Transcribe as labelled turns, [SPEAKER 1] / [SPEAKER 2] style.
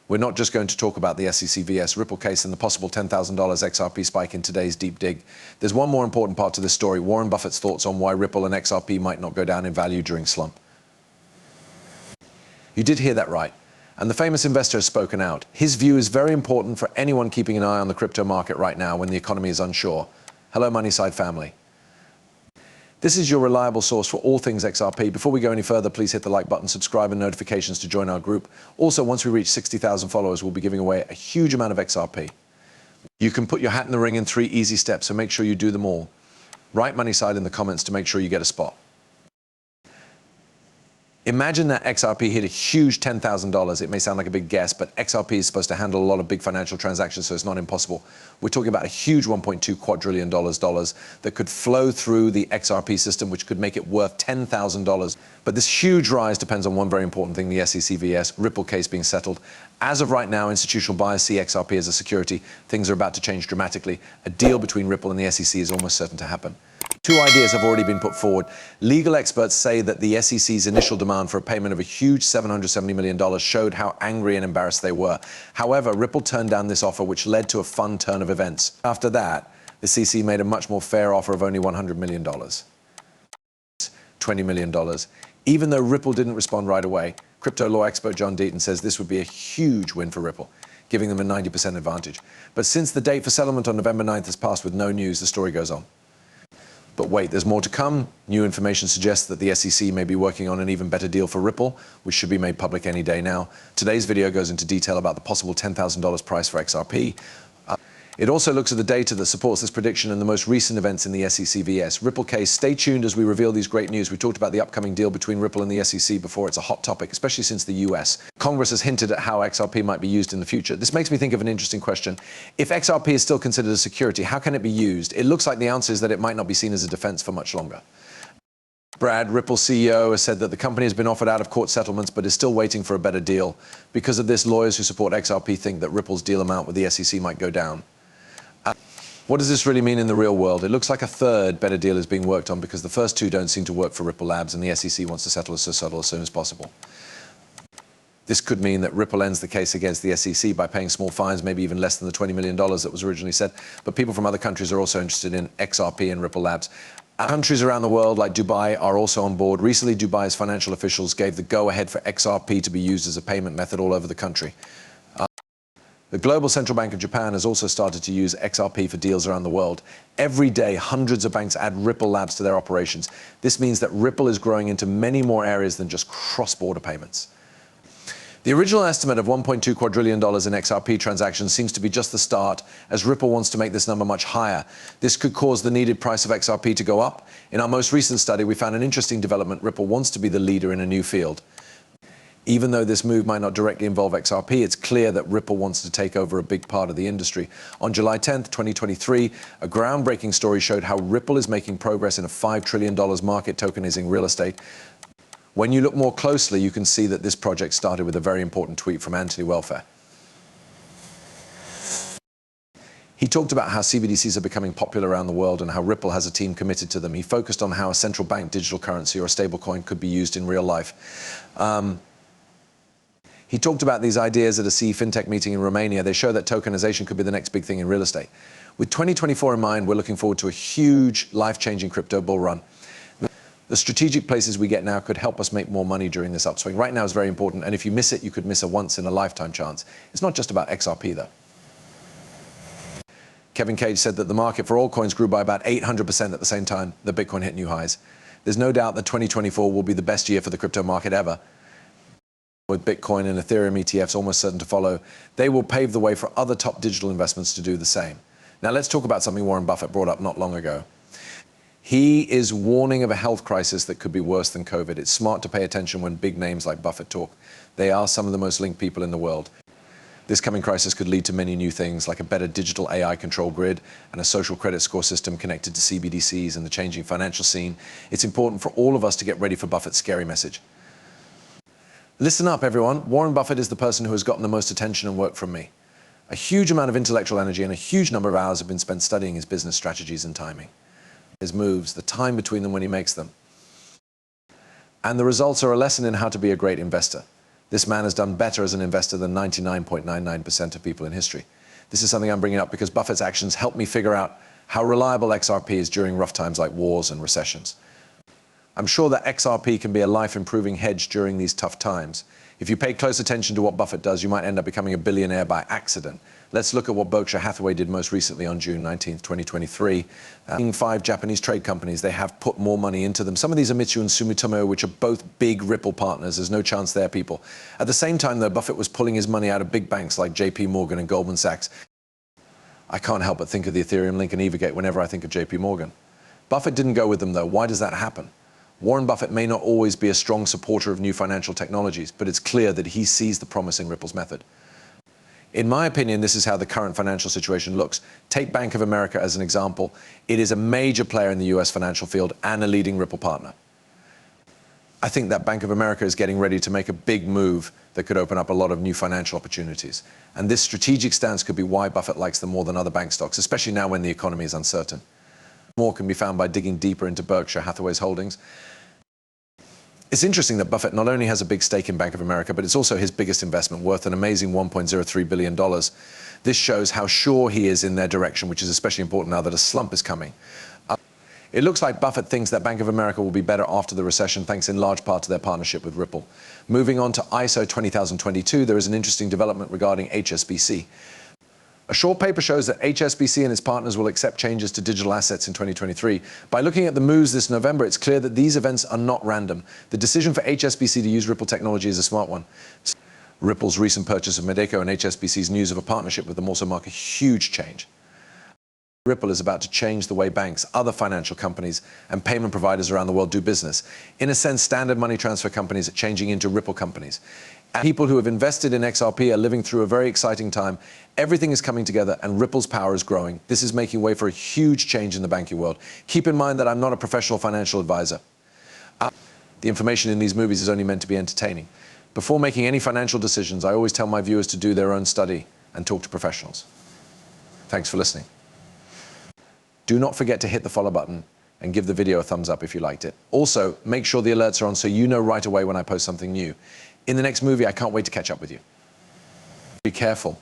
[SPEAKER 1] We're not just going to talk about the SEC vs Ripple case and the possible $10,000 XRP spike in today's deep dig. There's one more important part to this story: Warren Buffett's thoughts on why Ripple and XRP might not go down in value during slump. You did hear that right. And the famous investor has spoken out. His view is very important for anyone keeping an eye on the crypto market right now when the economy is unsure. Hello, Moneyside family. This is your reliable source for all things XRP. Before we go any further, please hit the like button, subscribe, and notifications to join our group. Also, once we reach 60,000 followers, we'll be giving away a huge amount of XRP. You can put your hat in the ring in 3 easy steps, so make sure you do them all. Write Moneyside in the comments to make sure you get a spot. Imagine that XRP hit a huge $10,000. It may sound like a big guess, but XRP is supposed to handle a lot of big financial transactions, so it's not impossible. We're talking about a huge $1.2 quadrillion that could flow through the XRP system, which could make it worth $10,000. But this huge rise depends on one very important thing: the SEC vs Ripple case being settled. As of right now, institutional buyers see XRP as a security. Things are about to change dramatically. A deal between Ripple and the SEC is almost certain to happen. 2 ideas have already been put forward. Legal experts say that the SEC's initial demand for a payment of a huge $770 million showed how angry and embarrassed they were. However, Ripple turned down this offer, which led to a fun turn of events. After that, the CC made a much more fair offer of only $100 million. $20 million. Even though Ripple didn't respond right away, crypto law expert John Deaton says this would be a huge win for Ripple, giving them a 90% advantage. But since the date for settlement on November 9th has passed with no news, the story goes on. But wait, there's more to come. New information suggests that the SEC may be working on an even better deal for Ripple, which should be made public any day now. Today's video goes into detail about the possible $10,000 price for XRP. It also looks at the data that supports this prediction and the most recent events in the SEC vs Ripple case. Stay tuned as we reveal these great news. We talked about the upcoming deal between Ripple and the SEC before. It's a hot topic, especially since the US Congress has hinted at how XRP might be used in the future. This makes me think of an interesting question. If XRP is still considered a security, how can it be used? It looks like the answer is that it might not be seen as a defense for much longer. Brad, Ripple's CEO, has said that the company has been offered out-of-court settlements but is still waiting for a better deal. Because of this, lawyers who support XRP think that Ripple's deal amount with the SEC might go down. What does this really mean in the real world? It looks like a third better deal is being worked on because the first 2 don't seem to work for Ripple Labs, and the SEC wants to settle as soon as possible. This could mean that Ripple ends the case against the SEC by paying small fines, maybe even less than the $20 million that was originally said. But people from other countries are also interested in XRP and Ripple Labs. Countries around the world, like Dubai, are also on board. Recently, Dubai's financial officials gave the go-ahead for XRP to be used as a payment method all over the country. The Global Central Bank of Japan has also started to use XRP for deals around the world. Every day, hundreds of banks add Ripple Labs to their operations. This means that Ripple is growing into many more areas than just cross-border payments. The original estimate of $1.2 quadrillion in XRP transactions seems to be just the start, as Ripple wants to make this number much higher. This could cause the needed price of XRP to go up. In our most recent study, we found an interesting development. Ripple wants to be the leader in a new field. Even though this move might not directly involve XRP, it's clear that Ripple wants to take over a big part of the industry. On July 10th, 2023, a groundbreaking story showed how Ripple is making progress in a $5 trillion market tokenizing real estate. When you look more closely, you can see that this project started with a very important tweet from Anthony Welfare. He talked about how CBDCs are becoming popular around the world and how Ripple has a team committed to them. He focused on how a central bank digital currency or a stablecoin could be used in real life. He talked about these ideas at a CE FinTech meeting in Romania. They show that tokenization could be the next big thing in real estate. With 2024 in mind, we're looking forward to a huge, life-changing crypto bull run. The strategic places we get now could help us make more money during this upswing. Right now is very important, and if you miss it, you could miss a once-in-a-lifetime chance. It's not just about XRP, though. Kevin Cage said that the market for all coins grew by about 800% at the same time that Bitcoin hit new highs. There's no doubt that 2024 will be the best year for the crypto market ever. With Bitcoin and Ethereum ETFs almost certain to follow, they will pave the way for other top digital investments to do the same. Now let's talk about something Warren Buffett brought up not long ago. He is warning of a health crisis that could be worse than COVID. It's smart to pay attention when big names like Buffett talk. They are some of the most linked people in the world. This coming crisis could lead to many new things, like a better digital AI control grid and a social credit score system connected to CBDCs and the changing financial scene. It's important for all of us to get ready for Buffett's scary message. Listen up, everyone. Warren Buffett is the person who has gotten the most attention and work from me. A huge amount of intellectual energy and a huge number of hours have been spent studying his business strategies and timing. His moves, the time between them when he makes them. And the results are a lesson in how to be a great investor. This man has done better as an investor than 99.99% of people in history. This is something I'm bringing up because Buffett's actions helped me figure out how reliable XRP is during rough times like wars and recessions. I'm sure that XRP can be a life-improving hedge during these tough times. If you pay close attention to what Buffett does, you might end up becoming a billionaire by accident. Let's look at what Berkshire Hathaway did most recently on June 19th, 2023. 5 Japanese trade companies, they have put more money into them. Some of these are Mitsui and Sumitomo, which are both big Ripple partners. There's no chance there, people. At the same time, though, Buffett was pulling his money out of big banks like JP Morgan and Goldman Sachs. I can't help but think of the Ethereum link and Evergate whenever I think of JP Morgan. Buffett didn't go with them, though. Why does that happen? Warren Buffett may not always be a strong supporter of new financial technologies, but it's clear that he sees the promise in Ripple's method. In my opinion, this is how the current financial situation looks. Take Bank of America as an example. It is a major player in the US financial field and a leading Ripple partner. I think that Bank of America is getting ready to make a big move that could open up a lot of new financial opportunities. And this strategic stance could be why Buffett likes them more than other bank stocks, especially now when the economy is uncertain. More can be found by digging deeper into Berkshire Hathaway's holdings. It's interesting that Buffett not only has a big stake in Bank of America, but it's also his biggest investment, worth an amazing $1.03 billion. This shows how sure he is in their direction, which is especially important now that a slump is coming. It looks like Buffett thinks that Bank of America will be better after the recession, thanks in large part to their partnership with Ripple. Moving on to ISO 20022, there is an interesting development regarding HSBC. A short paper shows that HSBC and its partners will accept changes to digital assets in 2023. By looking at the moves this November, it's clear that these events are not random. The decision for HSBC to use Ripple technology is a smart one. Ripple's recent purchase of Medeco and HSBC's news of a partnership with them also mark a huge change. Ripple is about to change the way banks, other financial companies, and payment providers around the world do business. In a sense, standard money transfer companies are changing into Ripple companies. And people who have invested in XRP are living through a very exciting time. Everything is coming together and Ripple's power is growing. This is making way for a huge change in the banking world. Keep in mind that I'm not a professional financial advisor. The information in these movies is only meant to be entertaining. Before making any financial decisions, I always tell my viewers to do their own study and talk to professionals. Thanks for listening. Do not forget to hit the follow button and give the video a thumbs up if you liked it. Also, make sure the alerts are on so you know right away when I post something new. In the next movie, I can't wait to catch up with you. Be careful.